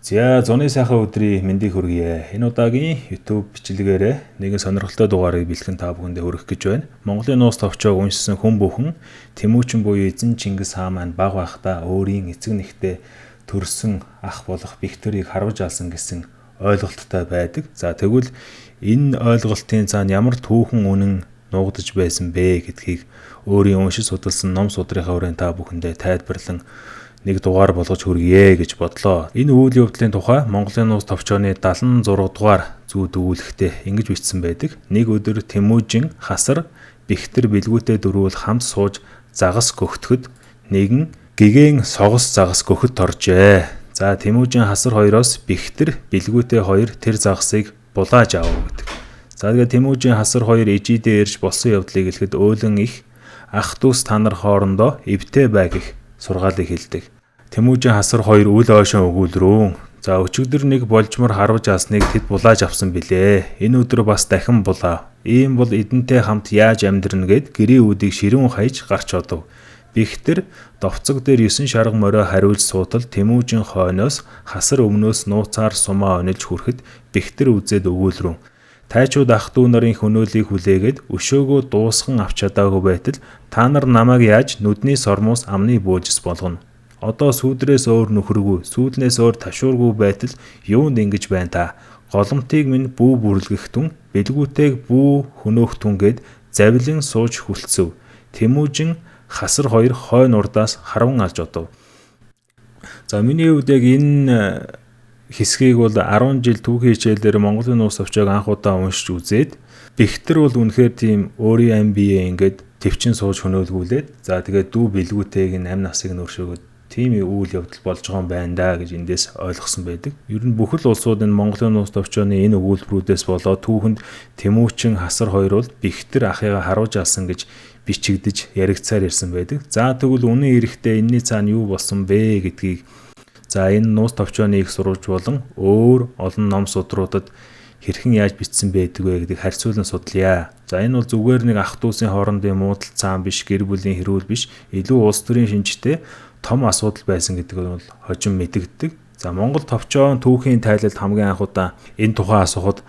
За зуны сайхан өдрийн мэндийг хүргье. Энэ удаагийн YouTube бичлэгээрээ нэгэн сонирхолтой дугаарыг бэлхэн та бүхэндээ хүргэх гэж байна. Монголын нуус товчоог уншсан хүн бүхэн Тэмүүчин буюу эзэн Чингис хаан маань баг байхдаа өөрийн эцэг нэхтэй төрсөн ах болох Бэхтэрийг харваж алсан гэсэн ойлголттой байдаг. За тэгвэл энэ ойлголтын цаана ямар түүхэн үнэн нуугдаж байсан бэ гэдгийг өөрийн уншиж судалсан ном судрынхаа өрөөнд та бүхэндээ тайлбарлан нэг дугаар болгож хүргье гэж бодлоо. Энэ үйл явдлын тухай Монголын нуус товчооны 76 дугаар зүүд өгүүлэхтээ ингэж бичсэн байдаг. Нэг өдөр Тэмүүжин хасар Бэхтэр бэлгүүтээ дөрвөл хамт сууж загас гөгтөхөд нэгэн гэгэн согос загас гөхөд торжээ. За Тэмүүжин хасар хоёроос Бэхтэр бэлгүүтээ хоёр тэр загасыг булааж аав гэдэг. За тэгээ Тэмүүжин хасар хоёр ижидээ ирж болсон явдлыг хэлэхэд өөлөн их ах дүүс та нар хоорондоо эвтэй бай гэх сургаалыг хэлдэг. Тэмүүжин хасар хоёр үл ойшон өгүүлрүүн. За өчигдөр нэг болжмор харваж асныг тэд булааж авсан билээ. Энэ өдөр бас дахин булаа. Ийм бол эдэнтэй хамт яаж амьдрна гэд гэрийн үдийг ширүүн хаяж гарч одов. Бэхтэр довцог дээр 9 шарга морио хариулж суутал Тэмүүжин хойноос хасар өмнөөс нууцаар сумаа онилж хүрэхэд Бэхтэр үзээд өгүүлрүүн. Тайчууд ах дүү нарын хөнөөлийг хүлээгээд өшөөгөө дуусхан авч чадаагүй байтал та нар намайг яаж нүдний сормоос амны бөөжс болгоно. Одоо сүүдрээс өөр нөхөргүй, сүүлнээс өөр ташуургүй байтал юунд ингэж байна та? Голомтыг минь бүү бүрлгэхтүн, бэлгүүтэйг бүү хөнөөхтүн гэд завилан сууж хүлцэв. Тэмүүжин хасар хоёр хойно урдаас харван алж одов. За миний хувьд яг энэ хэсгийг бол 10 жил түүхийн хичээлээр Монголын нуус товчоог анх удаа уншиж үзээд Бэхтэр бол үнэхээр тийм өөрийн ам бие ингээд төвчин сууж хөнөөлгүүлээд за тэгээд дүү бэлгүүтэйг нь амь насыг нөршөөгөөд тийм үйл явдал болж байгаа юм байна да гэж эндээс ойлгосон байдаг. Ер нь бүхэл улсууд энэ Монголын нуус товчооны энэ өгүүлбэрүүдээс болоод түүхэнд Тэмүүчин хасар хоёр бол Бэхтэр ахыгаа харваж алсан гэж бичигдэж яригцаар ирсэн байдаг. За тэгвэл үнэн эрэхтэй энэний цаана юу болсон бэ гэдгийг за энэ нуус товчооны их сурвалж болон өөр олон ном судруудад хэрхэн яаж бичсэн байдаг вэ гэдгийг харьцуулан судлая. За энэ бол зүгээр нэг ах дүүсийн хоорондын муудал цаан биш, гэр бүлийн хэрүүл биш, илүү улс төрийн шинжтэй том асуудал байсан гэдэг нь бол хожим мэдэгддэг. За Монгол товчоон түүхийн тайлалд хамгийн анх удаа энэ тухай асуухад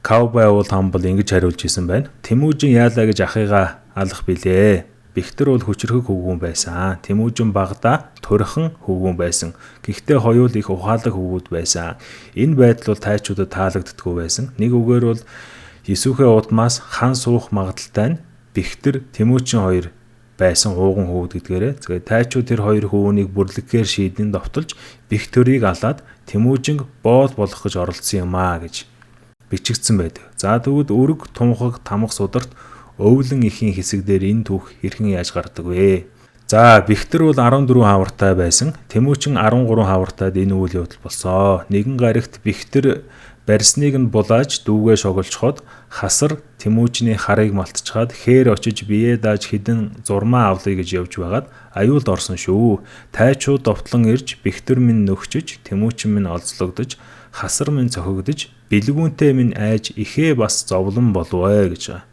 Cowboy уул хамбал ингэж хариулж исэн байна. Тэмүүжин яалаа гэж ахыгаа алах билээ. Бэхтэр бол хүчрхэг хөвгүүн байсан. Тэмүүжин багада төрхөн хөвгүүн байсан. Гэхдээ хоёул их ухаалаг хөвгүүд байсан. Энэ байдал бол тайчуудад таалагддаггүй байсан. Нэг үгээр бол Есүхээ удмаас хан суух магадaltaй нь Бэхтэр Тэмүүчин хоёр байсан ууган хөвгүүд гэдгээрээ. Тэгээд тайчууд тэр хоёр хөвгүүнийг бүрлэхээр шийдэн довтолж Бэхтэрийг алаад Тэмүүжинг боол болгох гэж оролдсон юм аа гэж бичигдсэн байдаг. За тэгвэл өрг тунхаг тамх сударт өвлөн ихийн хэсэг дээр энэ түүх хэрхэн яаж гардаг вэ? За Бэхтэр бол 14 хавартай байсан. Тэмүүчин 13 хавартайд энэ үйл явдал болсон. Нэгэн гарагт Бэхтэр барьсныг нь булааж дүүгээ шоглочход хасар Тэмүүчний харыг малтчихад хээр очиж бие дааж хідэн зурмаа авлаа гэж явж байгаад аюулд орсон шүү. Тайчууд довтлон ирж Бэхтэр минь нөхчөж Тэмүүчин минь олзлогдож хасар минь цохигдож бэлгүүнтэй минь айж ихээ бас зовлон болвэ гэж байгаа.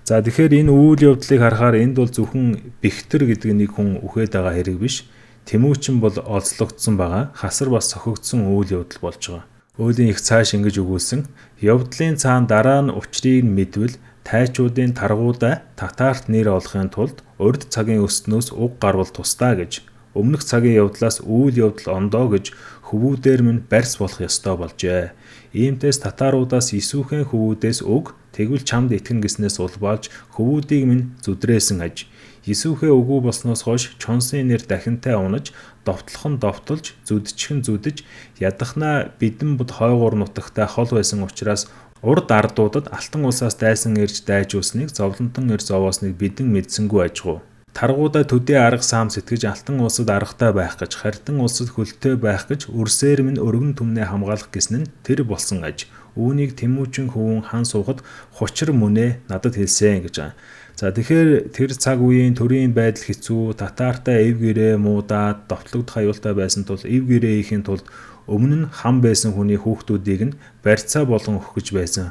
За тэгэхээр энэ үйл явдлыг харахаар энд бол зөвхөн Бэхтэр гэдэг нэг хүн үхээд байгаа хэрэг биш. Тэмүүчин бол олзлогдсон байгаа. Хасар бас цохигдсон үйл явдал болж байгаа. Өөлийн их цааш ингэж өгүүлсэн. Явдлын цаана дараа нь учрыг мэдвэл тайчуудын таргуудаа татарт нэр олохын тулд урд цагийн өснөөс уг гарвал тусдаа гэж. Өмнөх цагийн явдлаас үйл явдал ондоо гэж хөвүүдээр минь барьс болох ёстой болжээ. Иймтээс татаруудаас Исүүхэн хөвүүдээс уг тэгвэл чамд итгэн гэснээс улбаалж хөвүүдийг минь зүдрээсэн аж. Исүүхээ үгүй болсноос хойш чонсын нэр дахинтай унаж, довтлох нь довтолж, зүдчихэн зүдэж, ядахнаа бидэн бод хойгуур нутагтай хол байсан учраас урд ардуудад алтан улсаас дайсан ирж дайжуулсныг зовлонтон ир зовоосныг бидэн мэдсэнгүй ажгуу. Таргуудаа төдий арга саам сэтгэж алтан улсад аргатай байх гэж, хартан улсад хөлтэй байх гэж үрсээр минь өргөн түмнээ хамгаалах гэсэн нь тэр болсон аж. Үүнийг Тэмүүчин хөвөн хан суухад хучир мөнэ надад хэлсэн гэж байгаа. За тэгэхээр тэр цаг үеийн төрийн байдал хэцүү, татартай эв гэрээ муудаад довтлогдох аюултай байсан тул эв гэрээ ихийн тулд өмнө нь хам байсан хүний хүүхдүүдийг нь барьцаа болгон өгөх гэж байсан.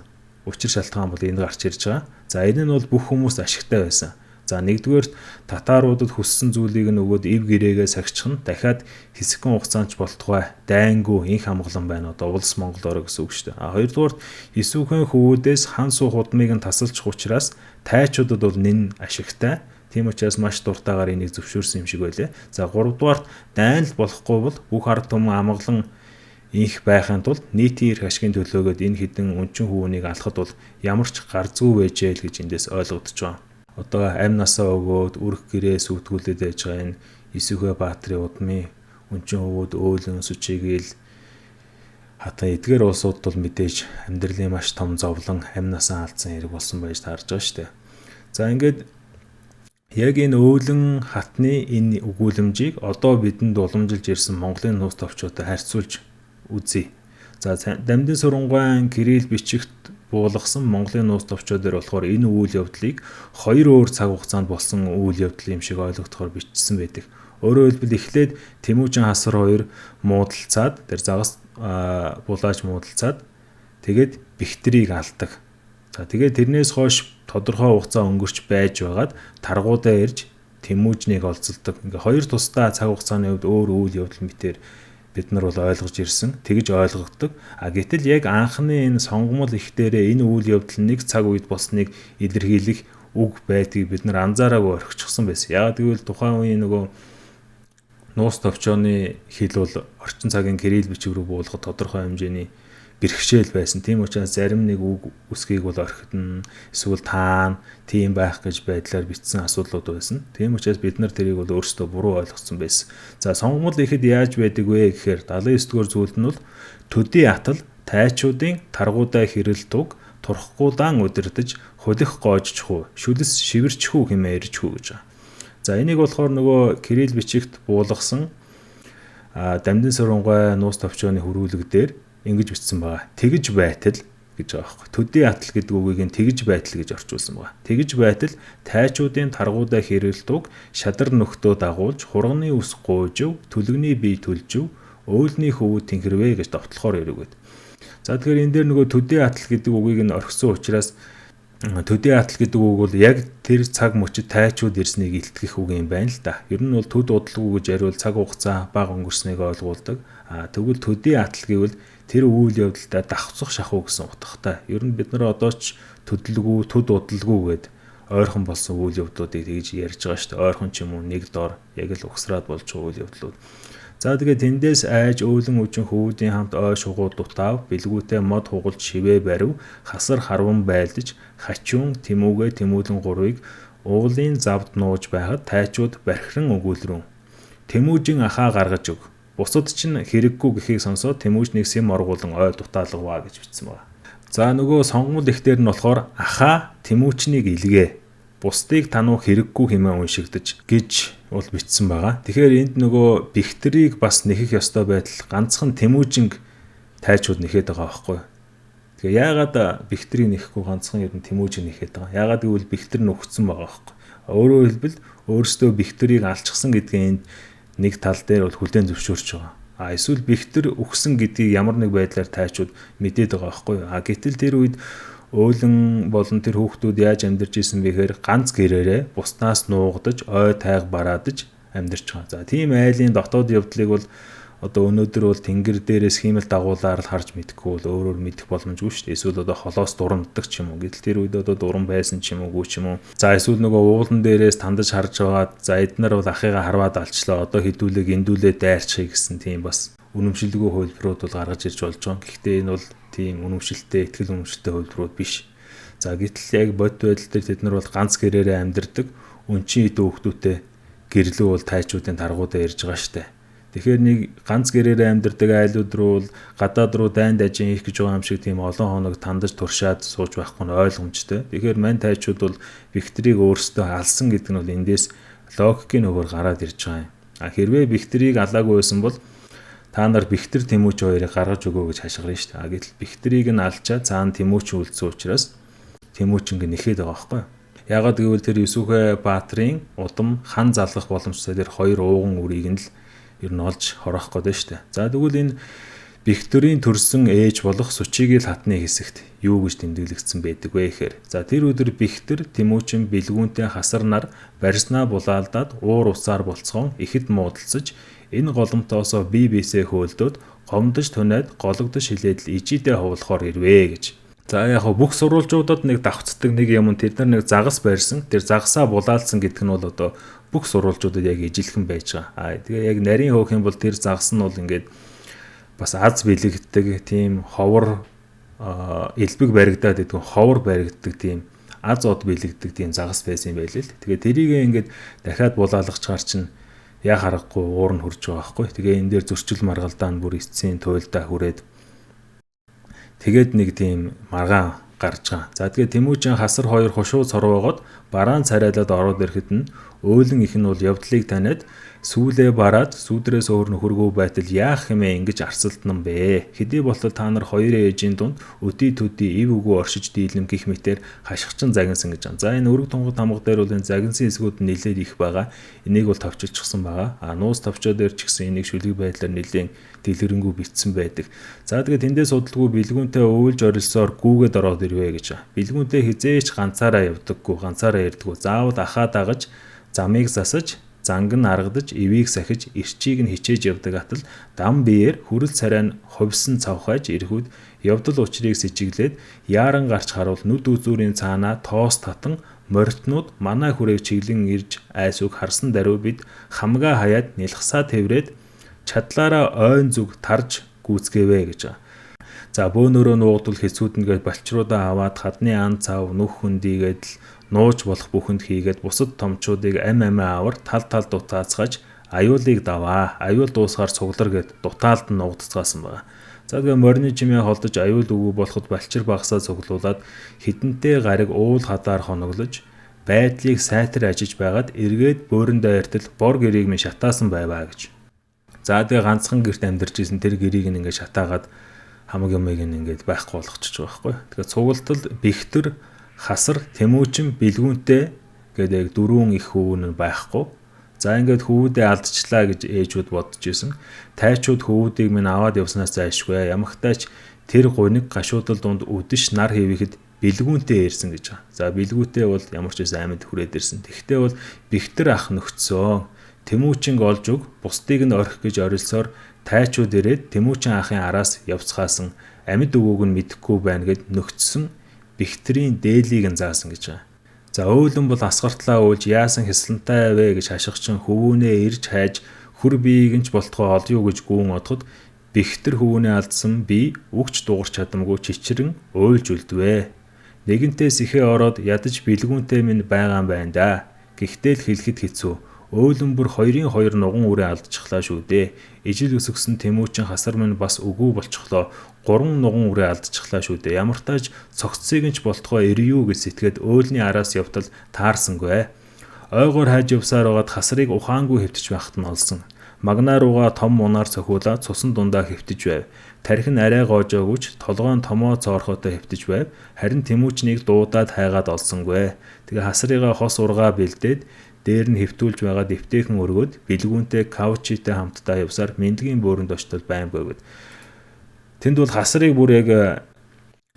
Учир шалтгаан бол энд гарч ирж байгаа. За энэ нь бол бүх хүмүүст ашигтай байсан. За нэгдүгээр татааруудад хүссэн зүйлийг нь өгөөд ив гэрээгээ сахичих нь дахиад хэсэгхэн хугацаанд болтугай дайнгүй инх хамглан байна. Одоо улс Монгол ороо гэсэн үг шүү дээ. Хоёрдугаар Исүүхэн хөвүүдээс хан суу худмыг нь тасалчих учраас тайчуудад бол нэн ашигтай. Тийм учраас маш дуртайгаар энийг зөвшөөрсөн юм шиг байлээ. За гуравдугаар дайнал болохгүй бол бүх ард түмэн амгалан инх байхын тулд нийтийн эрх ашигын төлөөгөөд энэ хідэн өнчин хүүнийг алхад бол ямар ч гар зүй байжээ л гэж эндээс ойлгогдож байгаа. Одоо амь насаа өгөөд үрх гэрээ сүйтгүүлээд байж байгаа энэ Исүүхэ баатрын удмын өнчин хөвүүд өөлөн сүчигээл хатан эдгээр улсууд бол мэдээж амьдралын маш том зовлон амь насаа алдсан хэрэг болсон байж таарж байгаа шүү дээ. За ингээд яг энэ өөлөн хатны энэ өгүүлэмжийг одоо бидэнд уламжилж ирсэн Монголын нууц товчуудад харьцуулж үзье. За Дамдын Сүрэнгуайн Кирилл бичигт буулгасан Монголын нууц товчоо дээр болохоор энэ үйл явдлыг хоёр өөр цаг хугацаанд болсон үйл явдал юм шиг ойлгогдохоор бичсэн байдаг. Өөрөөр хэлбэл эхлээд Тэмүүжин Хасар 2 муудалцаад тэр загас булааж муудалцаад тэгээд Бэхтрийг алдаг. За тэгээд тэрнээс хойш тодорхой хугацаа өнгөрч байж байгаад таргуудаа ирж Тэмүүжнийг олзолдог. Ингээ хоёр тусдаа цаг хугацааны хувьд өөр үйл явдал мэтэр бид нар бол ойлгож ирсэн. Тэгж ойлгогддог. Гэтэл яг анхны энэ сонгомол их дээрээ энэ үйл явдал нэг цаг үед болсныг илэрхийлэх үг байдгийг бид нар анзаараагүй орхичихсан байсан. Яг гэвэл тухайн үеийн нөгөө нууц товчооны хил бол орчин цагийн Кирилл бичиг рүү буулгах тодорхой хэмжээний бэрхшээл байсан. Тийм учраас зарим нэг үг үсгийг бол орхитно, эсвэл таана, тийм байх гэж байдлаар бичсэн асуудлууд байсан. Тийм учраас бид нар тэрийг бол өөрсдөө буруу ойлгосон байсан. За сонгомол ихэд яаж байдаг вэ гэхээр 79-р зүйлд нь бол төдий атал тайчуудын таргуудаа хэрэлтуг турхгуудаан удирдах хулих гоожчихгүй, шүлс шивэрчихүү хэмээн ирчихүү гэж байгаа. За энийг болохоор нөгөө Кирилл бичигт буулгасан Дамдын Сүрэнгуай нууц товчооны хөрвүүлэг дээр ингэж бичсэн байгаа. Тэгж байтал гэж байгаа байхгүй. Төдий атал гэдэг үгийг нь тэгж байтал гэж орчуулсан байгаа. Тэгж байтал тайчуудын таргуудаа хэрэлтуг шадар нөхдөө дагуулж хурганы ус гуйжв, төлгөний бие төлжв, өөлний хөвөд тэнхэрвэ гэж довтлохоор ирвэгэд. За тэгэхээр энэ дээр нөгөө төдий атал гэдэг үгийг нь орхисон учраас төдий атал гэдэг үг бол яг тэр цаг мөчид тайчууд ирснийг илтгэх үг юм байна л да. Ер нь бол төд удалгүй гэж яриул цаг хугацаа бага өнгөрснийг ойлгуулдаг. Тэгвэл төдий атал гэвэл тэр үйл явдалтай давхцах шахуу гэсэн утгатай. Ер нь бид нар одоо ч төдөлгүй, төд удалгүй гэд ойрхон болсон үйл явдлуудыг тэгж ярьж байгаа шүү дээ. Ойрхон ч юм уу нэг дор яг л угсраад болж байгаа үйл явдлууд. За тэгээд тэндээс айж өөлөн үжин хөвүүдийн хамт ой шугууд дутаав, бэлгүүтэй мод хугалж шивээ барив, хасар харван байлдаж, хачуун Тэмүүгээ Тэмүүлэн гурвыг уулын завд нууж байхад тайчууд бархиран өгүүлрүүн. Тэмүүжин ахаа гаргаж өг. Бусад чинь хэрэггүй гэхийг сонсоод Тэмүүжнийг сэм оргуулан ой дутаалгаваа гэж бичсэн байна. За нөгөө сонгомол ихтер нь болохоор ахаа Тэмүүчнийг илгээ. Бусдыг тануу хэрэггүй хэмээн уншигдаж гэж бол бичсэн байгаа. Тэгэхээр энд нөгөө Бэхтрийг бас нэхэх ёстой байтал ганцхан Тэмүүжинг тайчууд нэхэд байгаа байхгүй. Тэгээ яагаад Бэхтрийг нэхэхгүй ганцхан ер нь Тэмүүжинг нэхэд байгаа. Яагаад гэвэл Бэхтэр нь өгцөн байгаа байхгүй. Өөрөөр хэлбэл өөрөөсөө Бэхтрийг алчсан гэдгээ энд нэг тал дээр бол хүлээн зөвшөөрч байгаа. Эсвэл Бэхтэр өгсөн гэдгийг ямар нэг байдлаар тайчууд мэдээд байгаа байхгүй. Гэтэл тэр үед өөлөн болон тэр хүүхдүүд яаж амьдарч исэн бэхээр ганц гэрээрээ буснаас нуугдаж, ой тайг бараадаж амьдарч байгаа. За тийм айлын дотоод явдлыг бол одоо өнөөдөр бол тэнгэр дээрээс хиймэл дагуулаар л харж мэдэхгүй бол өөрөөр мэдэх боломжгүй шүү дээ. Эсвэл одоо холоос дурамддаг ч юм уу. Гэтэл тэр үед одоо дурам байсан ч юм уугүй ч юм уу. За эсвэл нөгөө уулан дээрээс тандаж харж байгаад за эднэр бол ахыгаа харваад алчлаа. Одоо хідүүлэг эндүүлээ дайрчихъя гэсэн тийм бас үнэмшилгүй хөлбөрүүд бол гаргаж ирж болж байгаа. Гэхдээ энэ бол тийм үнэмшилтэй, ихтгэл үнэмшилтэй хөлбөрүүд биш. За гэтэл яг бод байдал дээр тэд нар бол ганц гэрээрээ амьдардаг. Өнчин идэ хүүхдүүтэй гэрлүү бол тайчуудын таргуудаа ирж байгаа штэ. Тэгэхээр нэг ганц гэрээрээ амьдардаг айлууд руу бол гадаад руу дайнд ажин хийх гэж байгаа юм шиг тийм олон хоног тандаж туршаад сууж байхгүй нь ойлгомжтой. Тэгэхээр мань тайчууд бол Бэхтрийг өөрсдөө алсан гэдэг нь бол эндээс логикийн өгөр гараад ирж байгаа юм. Хэрвээ Бэхтрийг алаагүй байсан бол та нар Бэхтэр Тэмүүч хоёрыг гаргаж өгөө гэж хашгирна шүү дээ. Гэтэл Бэхтрийг нь алчаа цаана Тэмүүч үлдсэн учраас Тэмүүч ингэ нэхэд байгаа байхгүй юу? Ягаад гэвэл тэр Исүүхэ баатрын удам хан залгах боломжтой тэр хоёр ууган үрийг нь л ер нь олж хороох гээд байна шүү дээ. За тэгвэл энэ Бихтэрийн төрсөн ээж болох Сүчигийн хатны хэсэгт юу гэж тэмдэглэгдсэн байдаг вэ гэхээр за тэр өдөр Бихтэр Тэмүүчин бэлгүүнтэй хасар нар барьснаа булаалдаад уур уцаар болцгоон ихэд муудалцаж энэ голомтоосоо бие биесээ хөөлдөөд гомдож тунаад гологдож хилээд л ижидээ ховлохоор ирвэ гэж. За яг бүх сурвалжуудад нэг давхцдаг нэг юм тэр нар нэг загас барьсан. Тэр загасаа булаалсан гэдэг нь бол одоо бүх сурвалжуудад яг ижилхэн байж байгаа. Тэгээ яг нарийн хөөх юм бол тэр загас нь бол ингээд бас аз бэлэгддэг тийм ховор элбэг баригдаад идэх ховор баригддаг тийм аз од бэлэгддэг тийм загас байсан юм байл л. Тэгээ тэрийг ингээд дахиад булаалгачаар чинь яа харахгүй уур нь хурж байгаа байхгүй. Тэгээ энэ дээр зөрчил маргалдаа нь бүр эцсийн туйлдаа хүрээд тэгээд нэг тийм маргаан гарч байгаа. За тэгээ Тэмүүчин хасар хоёр хушуу цорвоогоод бараан царайлаад ороод ирэхэд нь өөлөн их нь бол явдлыг таниад сүүлээ бараад сүүдрээс өөр нөхөргөө байтал яах хэмээн ингэж арсалтнан бэ. Хэдий болтол та нар хоёрын ээжийн дунд өдий төдий ив үгүй оршиж дийлэм гих мэтэр хашгирчин загинсан гэж байна. За энэ өрг тунгад хамга дээр бол энэ загинсан хэсгүүд нэлээд их байгаа. Энийг бол товчилчихсан байгаа. Нуус товчоо дээр ч гэсэн энийг шүлэг байдлаар нэлээд дэлгэрэнгүй битсэн байдаг. За тэгээд тэндээ судалгүй бэлгүүнтэй өвөлж орилсоор гүүгээд ороод ирвэ гэж. Бэлгүүнтэй хизээч ганцаараа явдаггүй, ганцаараа ирдэггүй. Заавал ахаа дагаж, замыг засаж, занг нь аргадаж, ивийг сахиж, ирчийг нь хичээж явдаг атал дам биеэр хүрэл царай нь ховсон цавхайж ирэхүүд явдал учрыг сэжиглээд яаран гарч харуул нүд үзүүрийн цаанаа тоос татан морьтнууд манай хүрээг чиглэн ирж айс үг харсан даруй бид хамгаа хаяад нэлхсаа тэврээд чадлаараа ойн зүг тарж гүйцгээвэ гэж. За бөөнөрөө нуугдвал хэцүүднгээд балчруудаа аваад хадны ан цав нүх хөндийгээд л нууж болох бүхэнд хийгээд бусад томчуудыг амиа авар тал дутаацгааж аюулыг даваа. Аюул дуусгаар цуглар гэд дутаалд нь нуугдцгаасан байна. За тэгээ морины чимээ холдож аюул өгөө болоход балчир багсаа цуглуулад хідэнтэй гариг уул хадаар хоноглож байдлыг сайтар ажиж байгаад эргээд бөөрөндөө яртал бор гэрийг минь шатаасан байваа гэж. За тэгээ ганцхан гэрт амьдарч исэн тэр гэрийг нь ингээд шатаагаад хамаг юмыг ингээд байхгүй болгочихж байгаа байхгүй. Тэгээ цугалтал Бихтэр хасар Тэмүүчин бэлгүүнтэй гэдэг дөрвөн их хөвгөн байхгүй. За ингээд хөвгүүдээ алдчихлаа гэж ээжүүд бодож исэн. Тайчууд хөвгүүдийг минь аваад явснаас зайшгүй. Ямагтайч тэр гуниг гашуудал дунд үдэш нар хийвэхэд бэлгүүнтэй ирсэн гэж байгаа. За бэлгүүтэй бол ямар ч байсан амьд хүрээд ирсэн. Тэгтээ бол Бихтэр ах нөхцсөн. Тэмүүчинг олж өг бусдыг нь орхих гэж орилсоор тайчууд ирээд Тэмүүчин ахын араас явцгаасан амьд өвөөг нь мэдэхгүй байна гэд нөхцсөн Бихтэрийн дээлийг нь заасан гэж байгаа. За өөлөн бол асгартлаа уйлж яасан хэслэнтэй вэ гэж хашгирчин хөвүүнээ ирж хайж хүр биеийг нь ч болтгоо олё гэж гүүн одоход Бихтэр хөвүүнээ алдсан бие үгч дуурч чадамгүй чичрэн уйлж үлдвэ. Нэгэнтээ сэхээ ороод ядаж бэлгүүнтэй минь байгаа юм байна да. Гэхдээ л хэлэхэд хэцүү. Өөлөн бүр 2-2 нуган үрээ алдчихлаа шүү дээ. Ижил өсгсөн Тэмүүчин хасар минь бас үгүй болчихлоо. 3 нуган үрээ алдчихлаа шүү дээ. Ямар тааж цогцсыг нь ч болтгоо ирью гэж сэтгээд өөлний араас явтал таарсангүй. Ойгоор хайж явсаар байгаад хасрыг ухаангүй хэвтэж байхад нь олсон. Магнаа руугаа том мунаар цохиулаад цусан дундаа хэвтэж байв. Тархин арай гоожоогүйч толгоон томоо цоорхотой хэвтэж байв. Харин Тэмүүчнийг дуудаад хайгаад олсонгүй. Тэгээ хасрыгаа хос ургаа бэлдээд дээр нь хэвтүүлж байгаа дэвтэйхэн өргөд бэлгүүнтэй каучитэй хамтдаа явсаар мэндгийн бөөрөнд очтол баймгүй гэд. Тэнд бол хасрыг бүр яг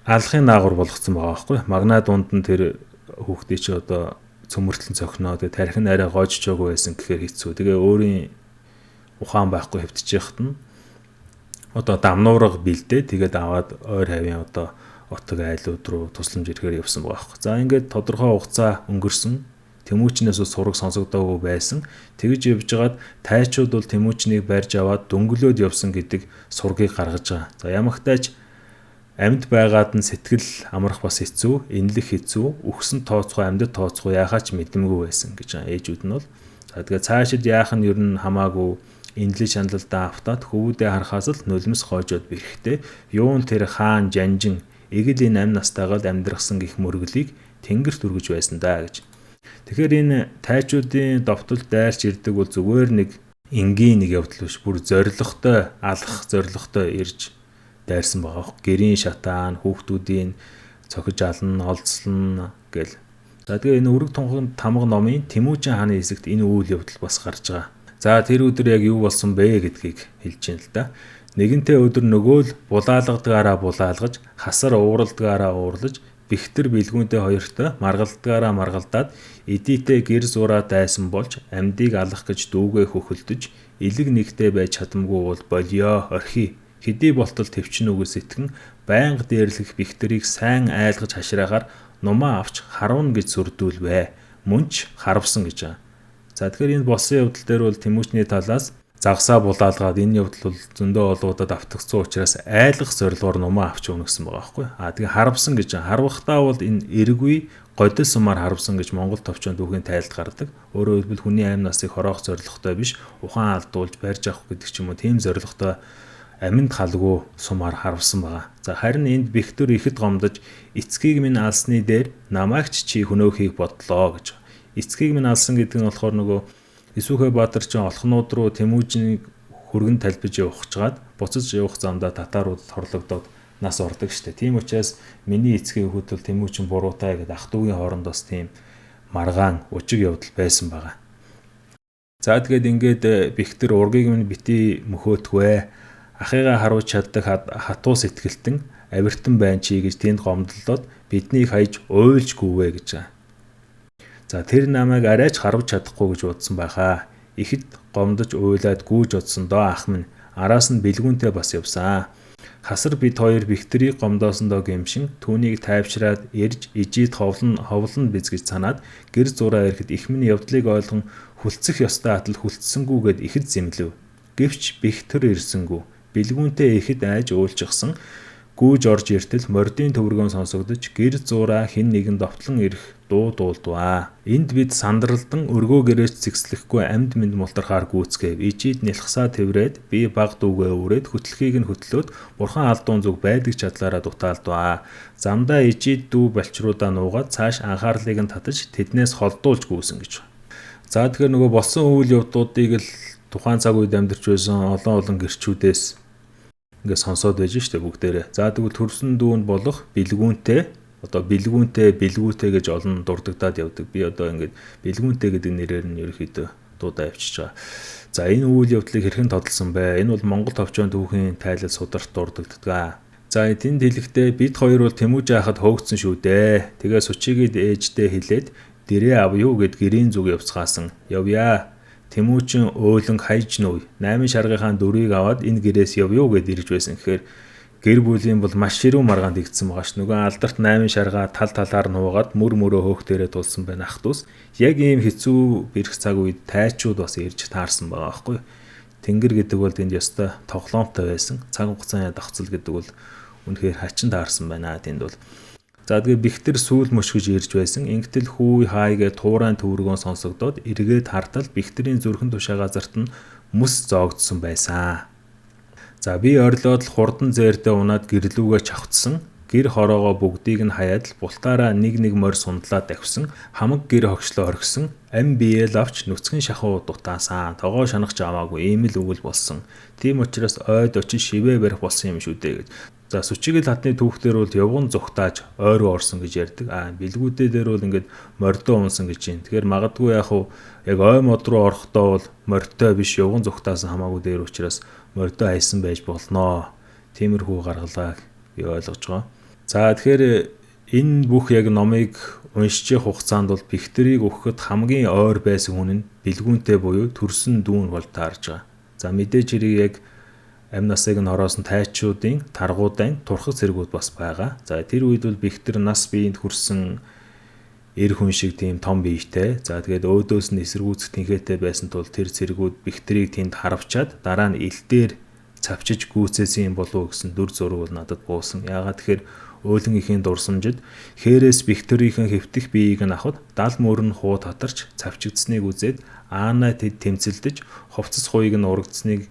алхахын наагур болгоцсон байгаа байхгүй. Магнаа дунд нь тэр хүүхдээ чи одоо цөмөртлөн цохноо. Тэгээ тархин арай гоожчоогүй байсан гэхээр хэцүү. Тэгээ өөрийн ухаан байхгүй хэвтэж яхад нь одоо дамнуурга бэлдээ. Тэгээд аваад ойр хавийн одоо отог айлууд руу тусламж ирэхээр явсан байгаа байхгүй. За ингээд тодорхой хугацаа өнгөрсөн. Тэмүүчнээс сураг сонсогдоогүй байсан. Тэгж явж байгаад тайчууд бол Тэмүүчнийг барьж аваад дөнгөлөөд явсан гэдэг сургийг гаргаж байгаа. За ямагтайч амьд байгаад нь сэтгэл амрах бас хэцүү, инлэх хэцүү, үхсэн тооцгоо амьд тооцгоо яхаа ч мэдэмгүй байсан гэж байгаа. Ээжүүд нь бол за тэгээ цаашид яах нь ер нь хамаагүй инлэх шаналлаа автаад хөвүүдээ харахаас л нулимс хоожоод бэрэхтэй юун тэр хаан жанжин эгэл энэ 8 настайгаа амьдрахсан гих мөргөлийг тэнгэрт үргэж байсан даа гэж. Тэгэхээр энэ тайчуудын довтолд дайрч ирдэг бол зүгээр нэг энгийн нэг явдал биш. Бүр зоригтой, алах зоригтой ирж дайрсан байгаа. Гэрийн шатаан, хүүхдүүдийн цохиж ална, олзлон гэл. За тэгээ энэ өрг тунхан тамга номын Тэмүүчин хааны хэсэгт энэ үйл явдал бас гарч байгаа. За тэр өдөр яг юу болсон бэ гэдгийг хэлж байна л да. Нэгэнтээ өдөр нөгөө л булаалгадгаараа булаалгаж, хасар ууралдгаараа уурлаж, бихтэр бэлгүүнтэй хоёртой маргалдгаараа маргалдаад, эдийтэй гэр зураа дайсан болж, амьдыг алах гэж дүүгээ хөхөлдөж, элэг нэгтэй байж чадамгүй бол болио, орхи. Хэдий болтол төвчин үгэл сэтгэн, байнга дээрлэх бихтэрийг сайн айлгаж хашраахаар нумаа авч харуун гэж сүрдүүлвэ. Мөн ч харавсан гэж байгаа. За тэгэхээр энэ болсон явдал дээр бол Тэмүүчний талаас загсаа булаалгаад энэ явдал бол зөндөө олгуудад автгцсан учраас айлгах зорилгоор нумаа авч өгнөсөн байгаа байхгүй. Тэгээ харавсан гэж харвахтаа бол энэ эргүй годил сумаар харавсан гэж Монгол товчонд түүхийн тайлд гардаг. Өөрөөр хэлбэл хүний амь насыг хороох зорилготой биш, ухаан алдуулж барьж авах гэдэг ч юм уу тийм зорилготой аминд халгүй сумаар харавсан байгаа. За харин энд бихтэр ихэд гомдож эцгийг минь алсны дээр намаагч чи хөнөөхийг бодлоо гэж. Эцгийг минь алсан гэдэг нь болохоор нөгөө Исүхэ Баатар чинь олхнууд руу Тэмүүжнийг хүргэн талбиж явахчаад буцаж явах замдаа татаарууд хорлогдоод нас ордог штэ. Тийм учраас миний эцгийн хүүд бол Тэмүүжин буруутай гэдэг ах トゥ угийн хооронд бас тийм маргаан учиг явдал байсан байгаа. За тэгээд ингээд бихтэр ургийг минь бити мөхөөтгвэ. Ахыгаа харуулж чаддаг хатуу сэтгэлтэн авиртан байна чи гэж тэнд гомдлоод биднийг хаяж уйлжгүйвэ гэж байгаа. За тэр намайг арайч харавж чадахгүй гэж бодсон байхаа. Ихэд гомдож уйлаад гүүж одсон доо ах минь. Араас нь бэлгүүнтэй бас явсан. Хасар бид хоёр бихтрийг гомдоосондоо гэмшин түүнийг тайвшраад ирж ижид ховлон биз гэж санаад гэр зураа ирэхэд их минь явдлыг ойлгон хүлцэх ёстой атал хүлцсэнгүүгээд ихэд зэмлэв. Гэвч бихтэр ирсэнгүү. Бэлгүүнтэй ихэд айж уйлчихсан. Гүүж орж иртэл мордын төвөргөөн сонсогдож гэр зураа хэн нэгэн довтлон ирэх дуу дуулдваа. Энд бид сандралдан өргөө гэрээч зэгслэхгүй амьд мэд мултархаар гүйцгээв. Ижид нэлхсаа тэврээд би баг дүүгээ өрөөд хөтлөхийг нь хөтлөөд бурхан алдуун зүг байдаг чадлаараа дутаалдваа. Замдаа ижид дүү балчруудаа нуугаад цааш анхаарлыг нь татаж тэднээс холдуулж гүйсэн гэж. За тэгэхээр нөгөө болсон үйл явдлуудыг л тухайн цаг үед амьдарч байсан олон гэрчүүдээс ингээд сонсоод байж штэ бүгдээрээ. За тэгвэл төрсөн дүүнд болох бэлгүүнтэй бэлгүүтэй гэж олон дурддагдаад явдаг. Би одоо ингээд бэлгүүнтэй гэдэг нэрээр нь ерөөхдөө дуудаа явчихж байгаа. За энэ үйл явдлыг хэрхэн тодолсон бэ? Энэ бол Монгол товчоон түүхийн тайлал сударт дурддагддаг. За тэнд хэлэхдээ бид хоёр бол Тэмүүж яхад хөөгцсөн шүү дээ. Тэгээ сучигэд ээждээ хэлээд дэрээ ав юу гэд гэрийн зүг явцгаасан. Явъя. Тэмүүчин өөлөнг хайж нуй 8 шаргийнхаа дөрвийг аваад энэ гэрээс явъя гэд ирж байсан гэхээр гэр бүлийн бол маш ширүүн маргаанд игдсэн байгаа ш. Нөгөө алдарт 8 шаргаа тал талаар нуугаад мөр мөрөө хөөхтөрөө тулсан байна ах トゥ ус. Яг ийм хэцүү бэрх цаг үед тайчууд бас ирж таарсан байгаа байхгүй. Тэнгэр гэдэг бол энд ёстой тоглоомтой байсан. Цаг хугацааны давцал гэдэг бол үнэхээр хачин таарсан байна тэнд бол. За тэгээ бихтэр сүүл мөшгөж ирж байсан. Ингэтэл хүй хайгээ туурайн төвөргөөн сонсогдоод эргээд хартал бихтрийн зүрхэн тушаа газарт нь мөс зоогдсон байсан. За би орилоод л хурдан зээрдээ унаад гэрлүүгээ чавцсан. Гэр хороогоо бүгдийг нь хаяад л бултаараа нэг морь сундлаад давхсан. Хамаг гэр хогшлоо орхисон. Ам биеэл авч нүцгэн шахуу дутаасан. Тогоо шанах жаамаагүй ийм л өгөл болсон. Тийм учраас ойд очиж шивээ барих болсон юм шүү дээ гэж. За сүчигэл хатны түүхтэр бол явган зүхтааж ойр орсон гэж ярьдаг. Бэлгүүдээ дээр бол ингээд мордоо унсан гэж юм. Тэгэхээр магадгүй яг ой мод руу орохдоо бол мордтой биш явган зүхтаасан хамаагүй дээр учраас мордоо хайсан байж болноо. Тиймэрхүү гаргалаа би ойлгож байгаа. За тэгэхээр энэ бүх яг номыг уншиж хугацаанд бол бихтрийг өгөхөд хамгийн ойр байсан хүн нь бэлгүүнтэй буюу төрсөн дүүн бол таарж байгаа. За мэдээж хэрэг яг амь насыг нь хороосон тайчуудын таргуудын турхаг зэргүүд бас байгаа. За тэр үед бол бихтэр нас биеинд хүрсэн эр хүн шиг тийм том биетэй. За тэгээд өөдөөс нь эсэргүүцэх тэнхээтэй байсан тул тэр зэргүүд бихтрийг тэнд харавчаад дараа нь илтээр цавчиж гүйцээсэн юм болов гэсэн дүр зураг бол надад буусан. Яагаад тэгэхээр өөлөнгийнхээ дурсамжид хээрээс бихтрийнхэн хэвтэх биеийг нь авахд дал мөр нь хуу татарч цавчигдсныг үзээд аанаа тэд тэмцэлдэж хувцас хуйг нь урагдсныг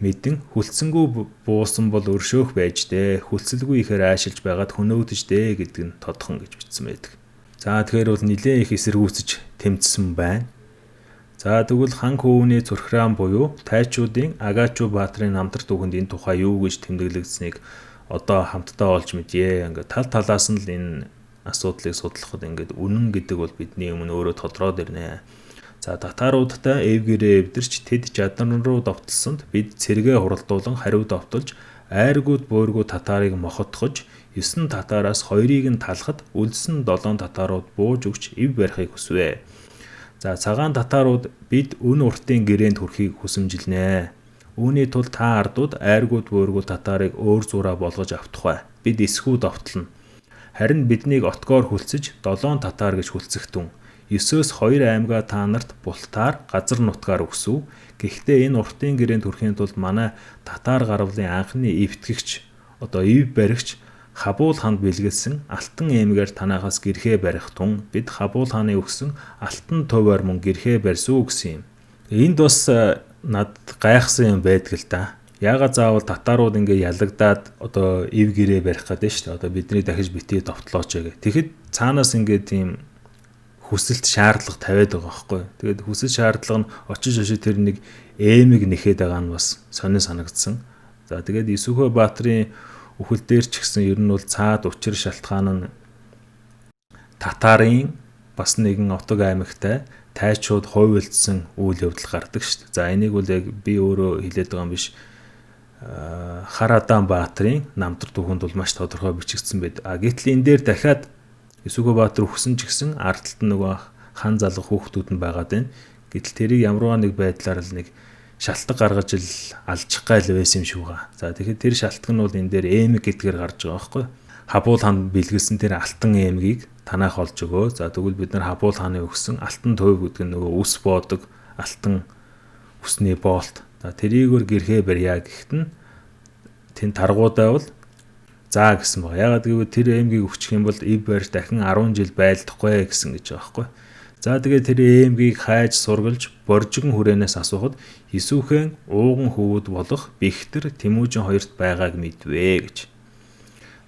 мэдэн хүлцэнгүй буусан бол өршөөх байж дээ. Хүлцэлгүй ихээр аашилж байгаад хөнөөдөж дээ гэдэг нь тодхон гэж бичсэн байдаг. За тэгэхээр бол нэлээд их эсэргүүцэж тэмцсэн байна. За тэгвэл хан хөвөний цурхраан буюу тайчуудын Агаачуу баатрын намтар түүхэнд энэ тухай юу гэж тэмдэглэгдсэнийг одоо хамтдаа олж мэдье. Ингээд тал талаас нь л энэ асуудлыг судлахад ингээд үнэн гэдэг бол бидний өмнө өөрөө тодорхойд ирнэ. За татааруудтай эв гэрээ эвдэрч тэд жадан руу довтлсонд бид цэргээ хуралдуулан хариу довтолж айргууд буйргуу татаарыг мохотгож 9 татаараас 2-ыг нь талахад үлдсэн 7 татаарууд бууж өгч эв барихыг хүсвэ. За цагаан татаарууд бид өн уртын гэрээнд хүрэхийг хүсэмжилнэ. Үүний тулд та ардууд айргууд буйргуу татаарыг өөр зураа болгож автах бай. Бид эсхүү довтлно. Харин биднийг отгоор хүлцэж 7 татаар гэж хүлцэхтэн. 9-өөс 2 аймгаа та нарт бултаар газар нутгаар өгсөв. Гэхдээ энэ уртын гэрээнд хүрэхийн тулд манай татаар гарвлын анхны эвтгэгч эв баригч Хабуул хаанд бэлгэлсэн алтан эмгээр танахаас гэрхээ барих тун бид Хабуул хааны өгсөн алтан туваар мөн гэрхээ барьсуу гэсэн юм. Энд бас над гайхсан юм байдаг л да. Яагаад заавал татаарууд ингээ ялагдаад эв гэрээ барих гэдэг шүү дээ. Бидний дахиж битгий довтлооч гэх. Тэгэхэд цаанаас ингээ тийм хүсэлт шаардлага тавиад байгаа байхгүй. Тэгээд хүсэл шаардлага нь очиж тэр нэг эмийг нэхэд байгаа нь бас сонир санагдсан. За тэгээд Исүхэ Баатарын үхэл дээр ч гэсэн ер нь бол цаад учир шалтгаан нь татарын бас нэгэн отог аймагтай тайчууд хойволцсон үйл явдал гардаг шүү дээ. За энийг бол яг би өөрөө хэлээд байгаа юм биш. Харадан Баатарын намтар түүхэнд бол маш тодорхой бичигдсэн байд. Гэтэл энэ дээр дахиад Исүхэ Баатар өгсөн ч гэсэн ард талд нөгөө хан залгах хүүхдүүд нь байгаад байна. Гэтэл тэрийг ямарваа нэг байдлаар л нэг шалтгаан гаргаж л алжих гал байсан юм шиг байгаа. За тэгэхээр тэр шалтгаан нь бол энэ дээр эмэг гэдгээр гарч байгаа байхгүй. Хабуул хаан бэлгэлсэн тэр алтан эмгийг танах олж өгөө. За тэгвэл бид нар Хабуул хааны өгсөн алтан төв гэдэг нь нөгөө үс боодог алтан үсний боолт. За тэрийгээр гэрхээ барья гэхэд нь тэн таргуудаа бол заа гэсэн баг. Ягаад гэвэл тэр эмгийг өгчих юм бол эв барь дахин 10 жил байлдахгүй гэсэн гэж байгаа байхгүй. За тэгээд тэр эмгийг хайж сургалж боржигн хүрээнээс асуухад Исүхэн ууган хөвөд болох Бэхтэр Тэмүүжин хоёрт байгааг мэдвэ гэж.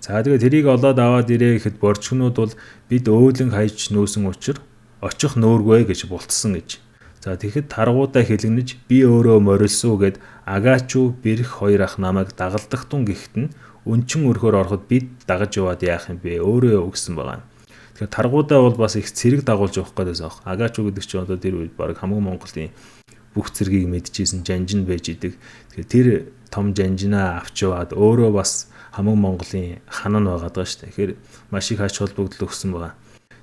За тэгээд тэрийг олоод аваад ирээ гэхэд боржигнууд бол бид өөлөн хайж нөөсөн учир очих нөөргүй гэж бултсан гэж. За тэгэхэд таргуудаа хэлгэнэж би өөрөө морилсуу гэд Агачуу Бэрх хоёр ах намайг дагалдах тун гэхэд нь өнчин өрхөөр ороход бид дагаж яваад яах юм бэ? Өөрөө өгсөн байгаа. Тэгэхээр таргуудаа бол бас их цэрэг дагуулж явах гэдэг байна. Агачуу гэдэг чинь одоо тэр үед баг хамгийн Монголын бүх цэргийг мэдчихсэн жанжин байж идэг. Тэгэхээр тэр том жанжинаа авч яваад өөрөө бас хамгийн Монголын хан нь байгаад байгаа шүү дээ. Тэгэхээр маш их ач холбогдол өгсөн байгаа.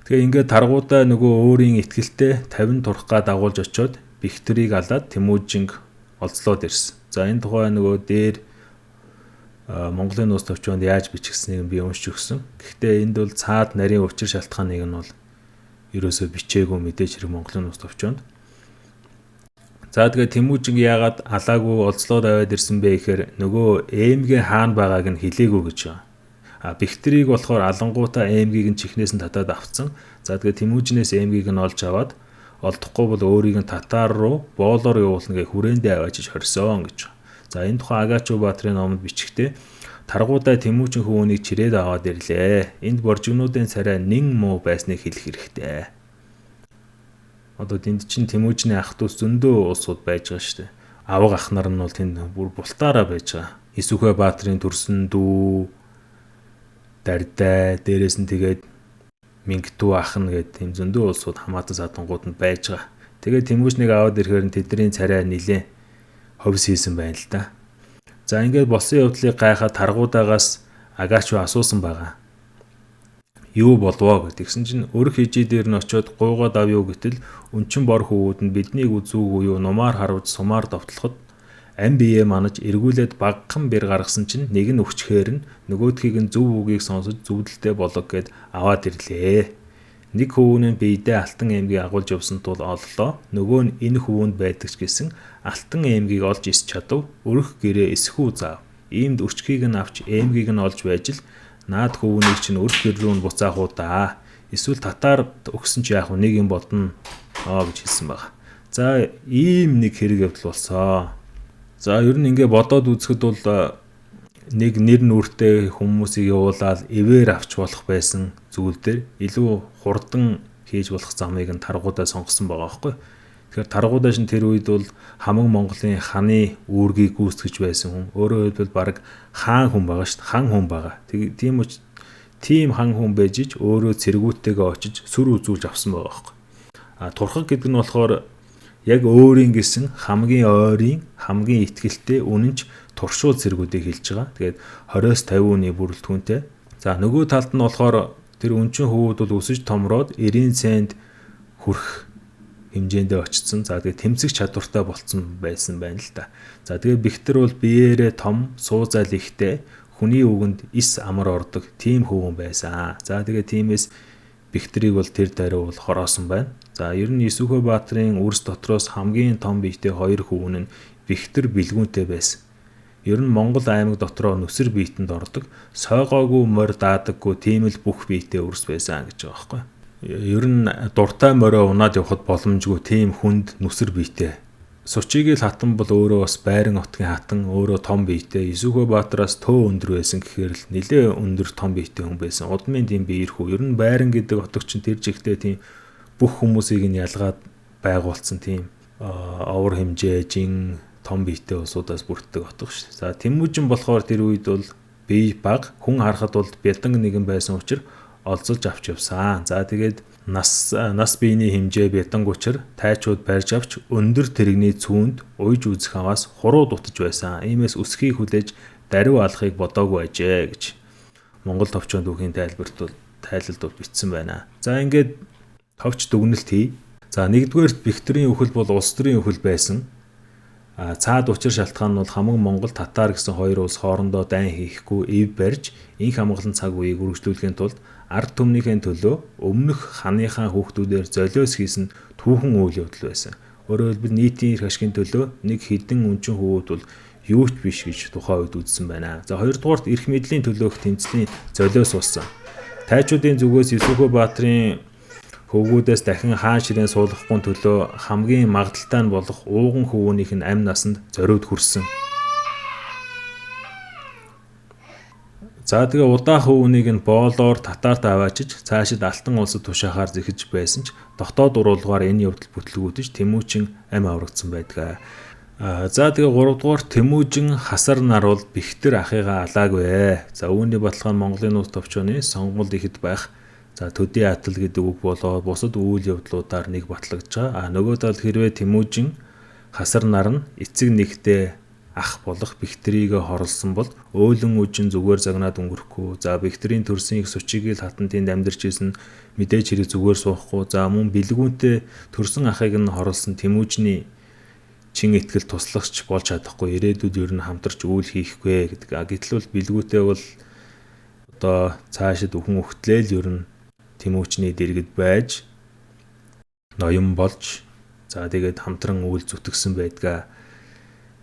Тэгэхээр ингээд таргуудаа нөгөө өөрийн итгэлтэй 50 турхгаа дагуулж очиод Бэхтрийг алаад Тэмүүжинг олзлоод ирсэн. За энэ тухай нөгөө дээр Монголын нууц төвчөнд яаж бичигдсэнийг би уншиж өгсөн. Гэхдээ энд бол цаад нарийн учир шалтгааныг нь бол ерөөсөө бичээгүй мэдээж хэрэг Монголын нууц төвчөнд. За тэгээ Тэмүүжинг яагаад алаагүй олзлоод аваад ирсэн бэ гэхээр нөгөө эмгийн хаан байгааг нь хэлээгүй гэж байна. Бэхтрийг болохоор алангуудаа эмгийг нь чихнээс нь татаад авцсан. За тэгээ Тэмүүжинээс эмгийг нь олж аваад олдохгүй бол өөрийг нь татаар руу боолоор явуулна гэх хүрээндээ аваачиж хорсон гэж. За энэ тухай Агачуу Баатарын номонд бичгтээ таргуудаа Тэмүүжин хөвөнийг чирээд аваад ирлээ. Энд боржигнуудын царай нэн муу байсныг хэлэх хэрэгтэй. Одоо тэнд чинь Тэмүүжиний ах トゥ зөндөө улсууд байж байгаа шүү дээ. Авга ах нар нь бол тэнд бүр бултаараа байж байгаа. Исүхэ Баатарын төрсөн дүү Дардай дээрээс нь тэгээд Мингтүү ах нь гэдэг тэм зөндөө улсууд хамаатан садангууд нь байж байгаа. Тэгээд Тэмүүжнийг аваад ирэхээр тэдний царай нилээ ховс хийсэн байна л да. За ингээд болсон явдлыг гайхаад таргуудаагаас Агачуу асуусан байгаа. Юу болвоо гэдгсэн чинь өрх хижээ дээр нь очиод гуйгаад авъя гэтэл өнчин бор хөвүүд нь биднийг үзүүгүй юу нумаар харуулж сумаар довтлоход ам бие манаж эргүүлээд багхан бэр гаргасан чинь нэг нь өвчхээр нь нөгөөдхийг нь зөв үгийг сонсож зөвдөлтэй болог гэд аваад ирлээ. Нэг хөвүүнээ биедээ алтан эмгийг агуулж явсан тул оллоо. Нөгөө нь энэ хөвүүнд байдаг ч гэсэн алтан эмгийг олж ис чадав. Өрх гэрээ эсхүү заав. Иймд өчгийг нь авч эмгийг нь олж байж л наад хөвүүнийг чинь өрх гэр рүү нь буцаах уу даа. Эсвэл татаард өгсөн ч яах вэ нэг юм бодно гэж хэлсэн байгаа. За ийм нэг хэрэг явдал болсон. За ер нь ингээ бодоод үзэхэд бол нэг нэр нүртэй хүмүүсийг явуулаад эвээр авч болох байсан зүйл дээр илүү хурдан хийж болох замыг нь таргуудаа сонгосон байгаа байхгүй. Тэгэхээр таргуудаа шин тэр үед бол хамаг Монголын ханы үүргийг гүйцэтгэж байсан хүн. Өөрөөр хэлбэл баг хаан хүн байгаа шүү дээ. Хан хүн байгаа. Тийм хан хүн байж ич өөрөө цэргүүттэйгээ очиж сүр үзүүлж авсан байгаа байхгүй. Турхаг гэдэг нь болохоор яг өөрийн гэсэн хамгийн ойрын, хамгийн ихтгэлтэй үнэнч туршуул зэргүүдийг хэлж байгаа. Тэгээд 20-50 үний бүрэлдэхүүнтэй. За нөгөө талд нь болохоор тэр өнчин хөвүүд бол өсөж томроод 90 цент хүрэх хэмжээндээ очсон. За тэгээд тэмцэх чадвартай болцсон байсан байна л да. За тэгээд бихтэр бол биеэрээ том, суузаал ихтэй, хүний үгэнд ис амар ордог тийм хөвгөн байсан. За тэгээд тиймээс бихтрийг бол тэр даруй бол хороосон байна. За ер нь Исүхэ Баатрын үрс дотроос хамгийн том биетэй хоёр хөвгөн нь бихтэр бэлгүүнтэй байсан. Ер нь Монгол аймаг дотроо нүсэр биетэнд ордог, сойгоогүй морь даадаггүй тийм л бүх биетэй үрс байсан гэж байгаа байхгүй. Ер нь дуртай морио унаад явахд боломжгүй тийм хүнд нүсэр биетэй. Сучигийн хатан бол өөрөө бас байран отгийн хатан, өөрөө том биетэй. Исүхэ Баатараас төө өндөр байсан гэхээр л нэлээ өндөр том биетэй хүн байсан. Удмын тийм биерхүү. Ер нь байран гэдэг хотог чинь тэр жигтэй тийм бүх хүмүүсийг нь ялгаад байгуулсан тийм овор хэмжээ, жин том биетэй улсуудаас бүрддэг хотог шүү дээ. За Тэмүүжин болохоор тэр үед бол бие бага, хүн харахад бол бядан нэгэн байсан учраас олзолж авч явсан. За тэгээд нас биений хэмжээ бядан учир тайчууд барьж авч өндөр тэрэгний цүүнд уйж үзэх аваас хуруу дутаж байсан. Иймээс өсхийг хүлээж даруй алахыг бодоогүй ажээ гэж Монгол товчон түүхийн тайлбарт бол бичсэн байна. За ингээд товч дүгнэлт хий. За нэгдүгээрт Бихтрийн үхэл бол улс төрийн үхэл байсан. Цаад учир шалтгаан нь бол хамаг Монгол татар гэсэн хоёр улс хоорондоо дайн хийхгүй эв барьж инх хамгаалан цаг үеийг үргэлжлүүлэхийн тулд ард түмнийхээ төлөө өмнөх ханыхаа хүүхдүүдээр золиос хийсэн түүхэн үйл явдал байсан. Өөрөөр хэлбэл нийтийн эрх ашигын төлөө нэг хэдэн өнчин хөвүүд бол юу ч биш гэж тухайн үед үзсэн байна. За хоёрдугаарт эрх мэдлийн төлөөх тэмцлийн золиос болсон. Тайчуудын зүгээс Исүхэ Баатрын хөвгүүдээс дахин хаан ширээн суулгахгүй төлөө хамгийн магадaltaй нь болох ууган хөвгүүнийх нь амь насанд зориуд хүрсэн. За тэгээ удаа хөвгүүнийг нь боолоор татаарт аваачиж цаашид алтан улсад тушаахаар зэхэж байсан ч дотоод уруулгаар энэ явдал бүтлгүүдэж Тэмүүжин амь аврагдсан байдаг. За тэгээ 3 дугаар Тэмүүжин хасар нар бол Бихтэр ахыгаа алаагүй. За үүний баталгаа нь Монголын улс товчооны сонгуул ихэд байх төдий атал гэдэг үг болоо бусад үйл явдлуудаар нэг батлагдж байгаа. Нөгөө талд хэрвээ Тэмүүжин хасар нар нь эцэг нэгтэй ах болох Бихтрийг хорлсон бол өөлөн үжин зүгээр загнаад өнгөрөхгүй. За Бихтрийн төрсөн их Сучигийн хатантынд амьдарч исэн мэдээж хэрэг зүгээр суухгүй. За мөн бэлгүүнтэй төрсөн ахыг нь хорлсон Тэмүүжний чин итгэл туслагч болж чадахгүй. Ирээдүйд ер нь хамтарч үйл хийхгүй гэдэг. Гэтэл бол бэлгүүтэй бол одоо цаашид үхэн өгтлээл ер нь Тэмүүжний дэргэд байж ноён болж за тэгээд хамтран үйл зүтгэсэн байдаг.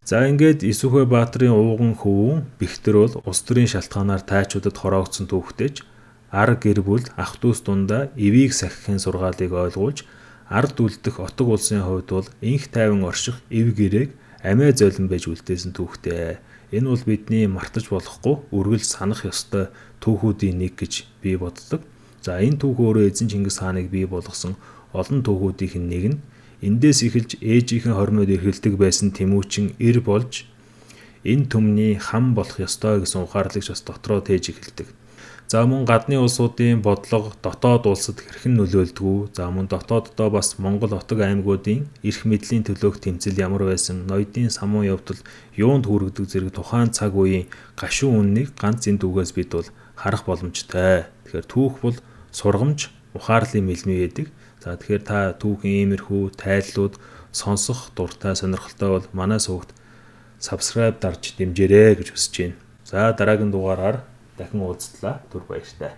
За ингээд Исүхэ Баатрын ууган хөвгүүн Бихтэр бол улс төрийн шалтгаанаар тайчуудад хороогдсон түүхтэйч ар гэр бүл ах дүүс дундаа эвийг сахихын сургаалыг ойлгуулж ард үлдэх отог улсын хувьд бол инх тайван орших эв гэрээг амиа золин байж үлдээсэн түүхтэй. Энэ бол бидний мартаж болохгүй үргэлж санах ёстой түүхүүдийн нэг гэж би боддог. За энэ түүх өөрөө эзэн Чингис хааныг бий болгосон олон түүхүүдийн нэг нь. Эндээс эхэлж ээжийнхэн хормойд эрхэлдэг байсан Тэмүүжин эр болж энэ түмний хам болох ёстой гэсэн ухаарлагч бас дотроо тээж эхэлдэг. За мөн гадны улсуудын бодлого дотоод улсад хэрхэн нөлөөлдөг. За мөн дотооддоо бас Монгол хотог аймагуудын эрх мэдлийн төлөөх тэмцэл ямар байсан, ноёдын самуун явдал юунд хүргэдэг зэрэг тухайн цаг үеийн гашуун үннийг ганц энэ түүхээс бид бол харах боломжтой. Тэгэхээр түүх бол сургамж, ухаарлын мэлмий гэдэг. За тэгэхээр та түүхийн иймэрхүү тайллууд сонсох дуртай сонирхолтой бол манай сувагт subscribe дарж дэмжээрэй гэж хүсэж байна. За дараагийн дугаараар дахин уулзтлаа. Түр баяртай.